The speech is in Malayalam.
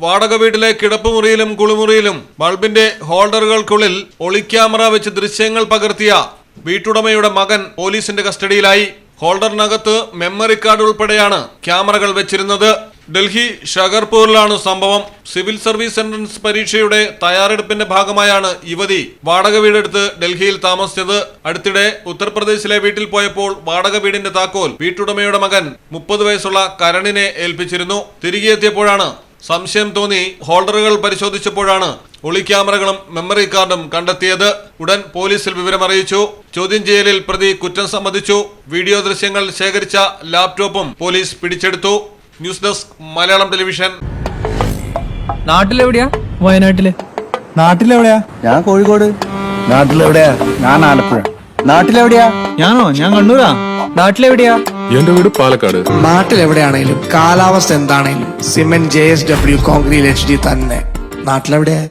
വാടക വീട്ടിലെ കിടപ്പുമുറിയിലും കുളിമുറിയിലും ബൾബിന്റെ ഹോൾഡറുകൾക്കുള്ളിൽ ഒളിക്യാമറ വെച്ച് ദൃശ്യങ്ങൾ പകർത്തിയ വീട്ടുടമയുടെ മകൻ പോലീസിന്റെ കസ്റ്റഡിയിലായി. ഹോൾഡറിനകത്ത് മെമ്മറി കാർഡ് ഉൾപ്പെടെയാണ് ക്യാമറകൾ വെച്ചിരുന്നത്. ഡൽഹി ഷഗർപൂരിലാണ് സംഭവം. സിവിൽ സർവീസ് എൻട്രൻസ് പരീക്ഷയുടെ തയ്യാറെടുപ്പിന്റെ ഭാഗമായാണ് യുവതി വാടക വീടെടുത്ത് ഡൽഹിയിൽ താമസിച്ചത്. അടുത്തിടെ ഉത്തർപ്രദേശിലെ വീട്ടിൽ പോയപ്പോൾ വാടക വീടിന്റെ താക്കോൽ വീട്ടുടമയുടെ മകൻ 30 വയസ്സുള്ള കരണിനെ ഏൽപ്പിച്ചിരുന്നു. തിരികെ എത്തിയപ്പോഴാണ് സംശയം തോന്നി ഹോൾഡറുകൾ പരിശോധിച്ചപ്പോഴാണ് ഒളിക്യാമറകളും മെമ്മറി കാർഡും കണ്ടെത്തിയത്. ഉടൻ പോലീസിൽ വിവരമറിയിച്ചു. ചോദ്യം ചെയ്യലിൽ പ്രതി കുറ്റം സമ്മതിച്ചു. വീഡിയോ ദൃശ്യങ്ങൾ ശേഖരിച്ച ലാപ്ടോപ്പും പോലീസ് പിടിച്ചെടുത്തു. News desk Malayalam television. നാട്ടിലെവിടെയാ? വയനാട്ടില്. നാട്ടിലെവിടെയാ? ഞാൻ കോഴിക്കോട്. നാട്ടിലെവിടെയാ? ഞാൻ ആലപ്പുഴ. നാട്ടിലെവിടെയാ? ഞാൻ കണ്ണൂരാ. നാട്ടിലെവിടെയാ? എന്റെ വീട് പാലക്കാട്. നാട്ടിലെവിടെയാണേലും കാലാവസ്ഥ എന്താണേലും സിമെന്റ് JSW കോൺക്രീറ്റ് HD തന്നെ. നാട്ടിലെവിടെയാ?